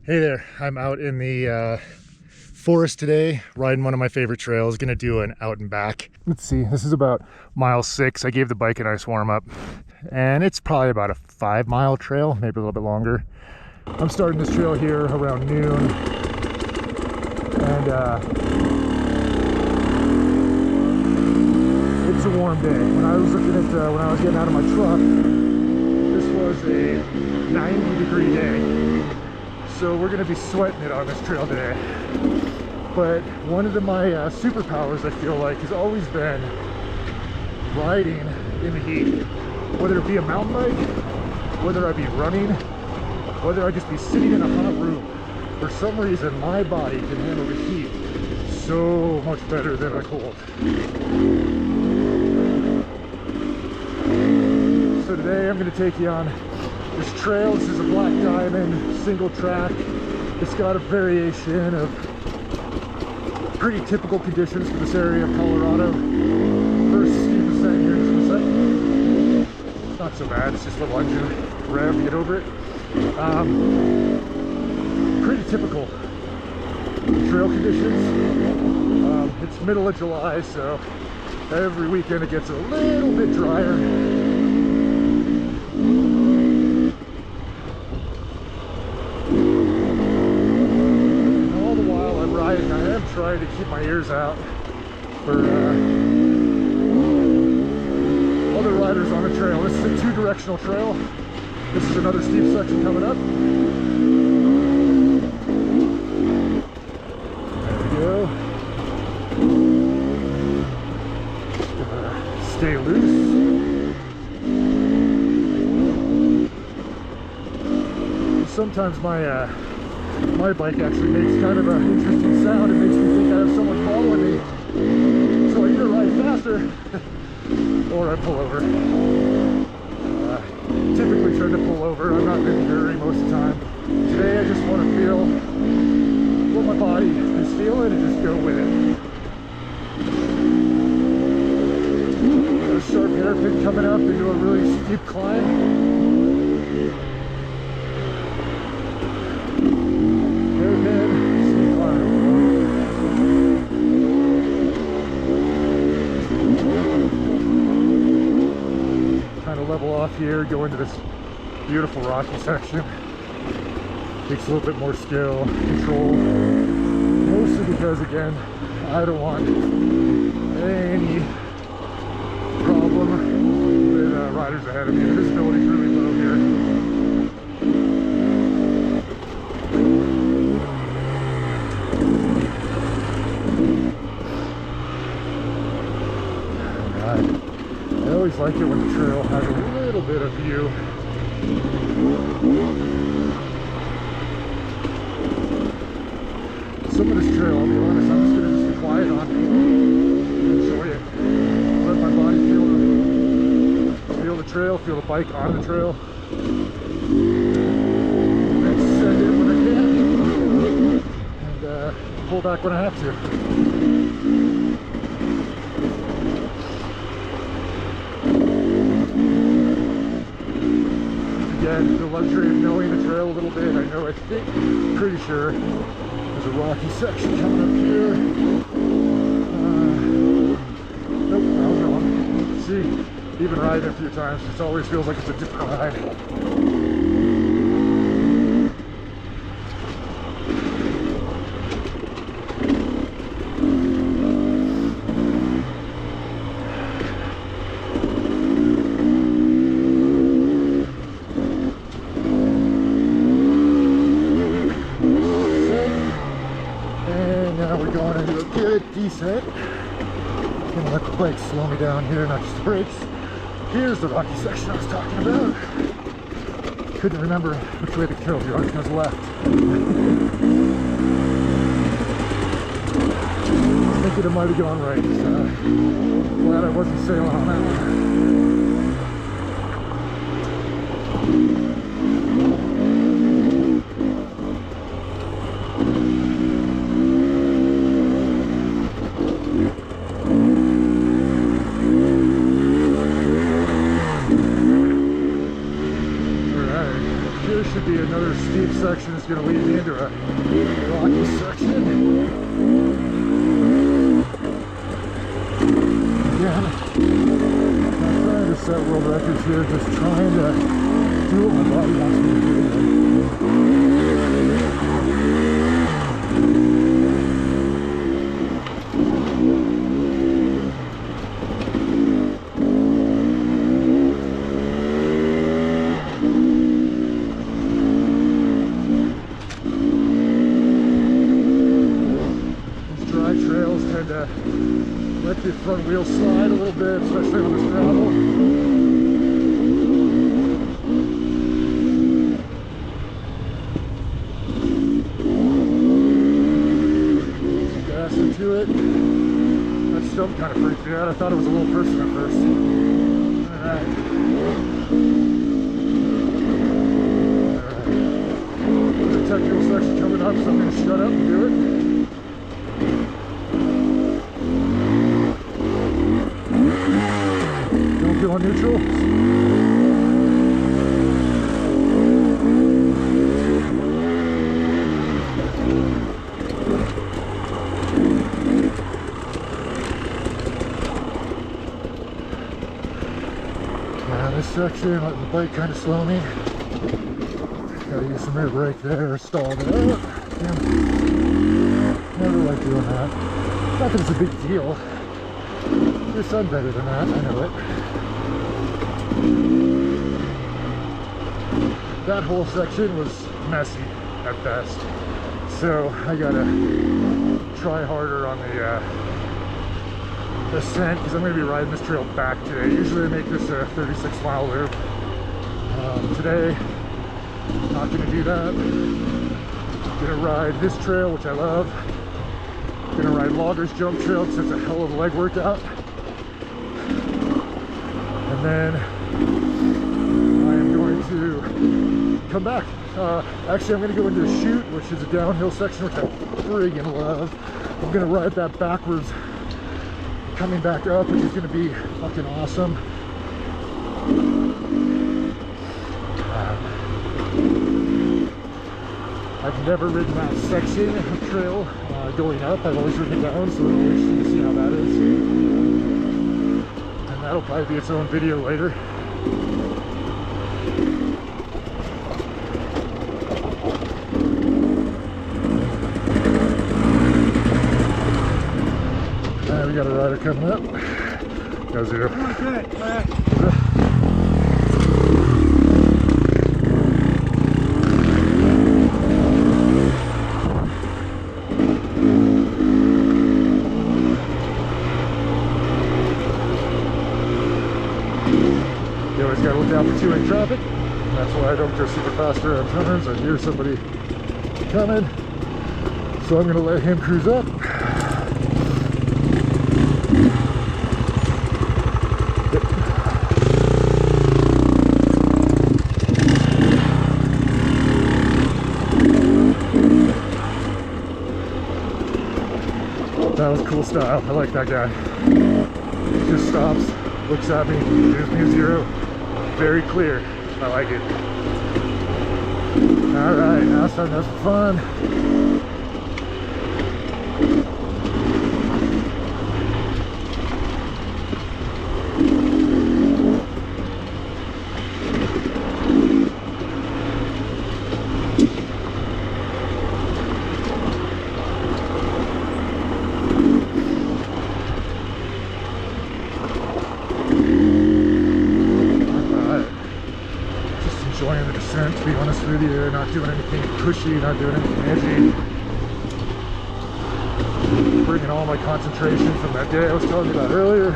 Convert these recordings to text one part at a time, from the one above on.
Hey there, I'm out in the forest today, riding one of my favorite trails. Gonna do an out and back. Let's see, this is about mile 6. I gave the bike a nice warm up, and it's probably about a 5-mile trail, maybe a little bit longer. I'm starting this trail here around noon, and it's a warm day. When I was looking at, when I was getting out of my truck, this was a 90-degree day. So we're gonna be sweating it on this trail today. But one of my superpowers, I feel like, has always been riding in the heat. Whether it be a mountain bike, whether I be running, whether I just be sitting in a hot room. For some reason, my body can handle the heat so much better than a cold. So today I'm gonna take you on this trail. This is a black diamond single track. It's got a variation of pretty typical conditions for this area of Colorado. First steep ascent here in just a second. It's not so bad, it's just a little engine rev to get over it. Pretty typical trail conditions. It's middle of July, so every weekend it gets a little bit drier. Trying to keep my ears out for other riders on the trail. This is a two-directional trail. This is another steep section coming up. There we go. Just gonna stay loose. Sometimes my bike actually makes kind of an interesting sound. It makes me think I have someone following me. So I either ride faster or I pull over. Typically trying to pull over. I'm not in a hurry most of the time. Today I just want to feel what my body is feeling and just go with it. Got a sharp hairpin coming up into a really steep climb. Level off here, go into this beautiful rocky section. Takes a little bit more skill, control, mostly because, again, I don't want any problem with riders ahead of me. The visibility is really low here. I always like it when the trail has a little bit of view. Some of this trail, I'll be honest, I'm just going to just be quiet on and enjoy it. Let my body feel the trail, feel the bike on the trail. And send it when I can. And pull back when I have to. Again, the luxury of knowing the trail a little bit. I know, I think, pretty sure there's a rocky section coming up here. Nope, I was wrong. See, even riding a few times, it always feels like it's a different ride. Descent. Gonna let the bike slow me down here, not just the brakes. Here's the rocky section I was talking about. Couldn't remember which way the controls were. I was left. Thinking it might have gone right. Glad I wasn't sailing on that one. Should be another steep section that's going to lead me me into a rocky section. Again, I'm trying to set world records here, just trying to do what my body wants me to do. Let the front wheel slide a little bit, especially on this gravel. Some gas into it. That stump kind of freaked me out. I thought it was a little person at first. Alright. There's a technical section coming up, so I'm going to shut up and do it. On neutral. Now this section, let the bike kind of slow me. Gotta use some rear brake there, stalled it out. Never like doing that. Not that it's a big deal. You're done better than that, I know it. That whole section was messy at best, so I gotta try harder on the ascent because I'm going to be riding this trail back today. Usually I make this a 36-mile loop. Today, not going to do that. I'm going to ride this trail, which I love. I'm going to ride Loggers Jump Trail because it's a hell of a leg workout. And then I am going to come back. Actually, I'm going to go into a chute, which is a downhill section, which I friggin' love. I'm going to ride that backwards, coming back up, which is going to be fucking awesome. I've never ridden that section of trail going up. I've always ridden it down, so it'll be interesting to see how that is. And that'll probably be its own video later. We got a rider coming up. How's you? Good. You always gotta look out for two-way traffic. That's why I don't go super fast around turns. I hear somebody coming, so I'm gonna let him cruise up. That was cool style. I like that guy. He just stops, looks at me, gives me a zero. Very clear. I like it. Alright, now it's time to have some fun. Enjoying the descent, to be honest with you. Not doing anything pushy, not doing anything edgy. Bringing all my concentration from that day I was telling you about earlier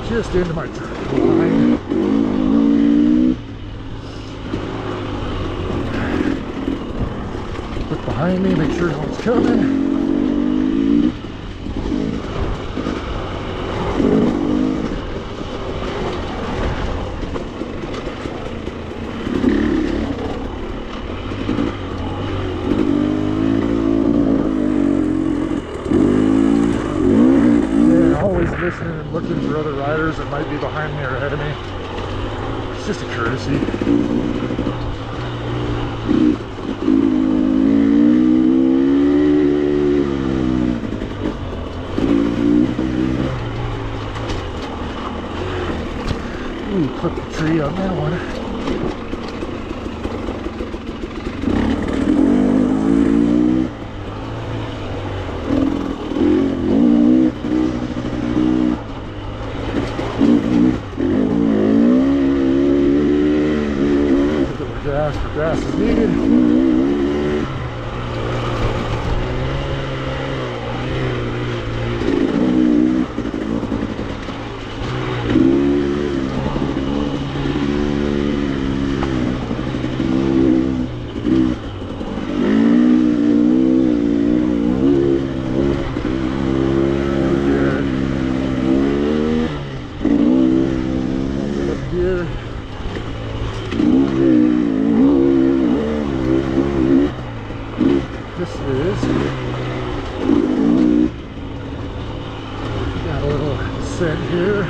just into my line. Look behind me, make sure no one's coming. Listening and looking for other riders that might be behind me or ahead of me. It's just a courtesy. degree on that one. Gas for gas is needed. Got a little descent here.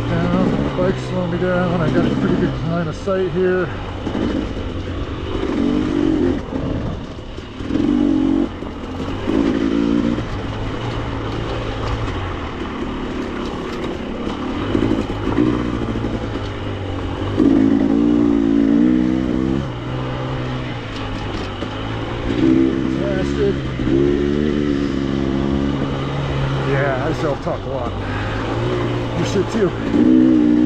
Down, the bike's slowing me down. I got a pretty good line of sight here. Yeah, I self-talk a lot. You should too.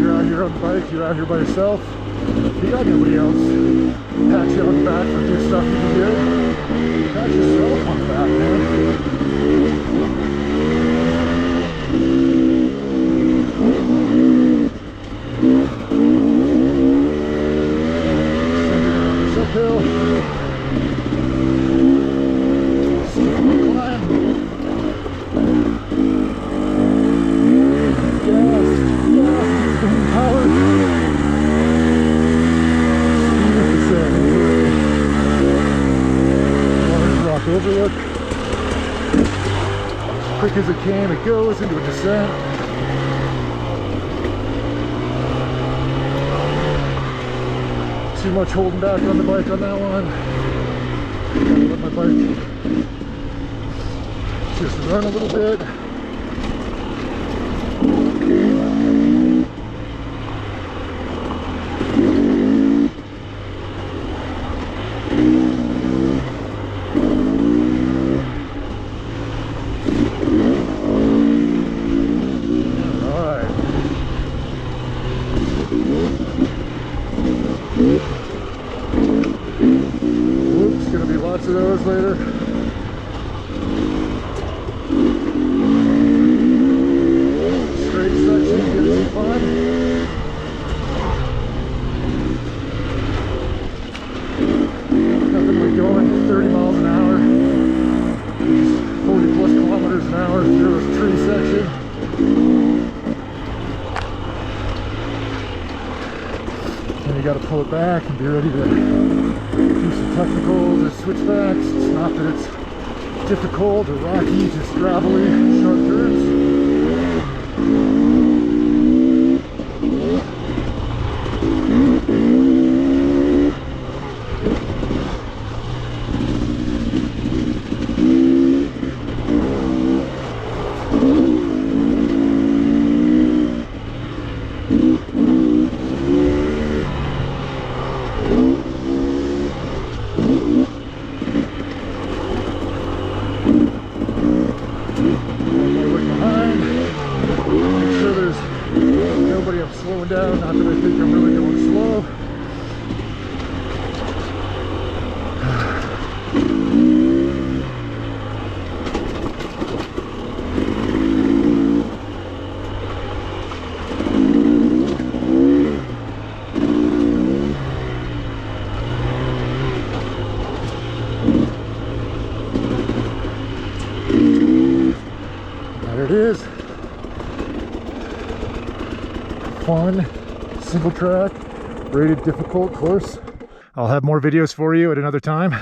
You're out here on the bike, you're out here by yourself. You got nobody else. Pat you on the back for good stuff you can do. Pat yourself on the back, man. Overlook. As quick as it can, it goes into a descent. Too much holding back on the bike on that one. Gotta let my bike just run a little bit. Lots of those later. Straight section, give it some fun. Nothing like going 30 miles an hour, 40 plus kilometers an hour through this tree section. And you got to pull it back and be ready to do some technicals or switchbacks. It's not that it's difficult or rocky, just gravelly, short turns. I'm slowing down, not that I think I'm really going slow. There it is. Fun, single track, rated difficult course. I'll have more videos for you at another time.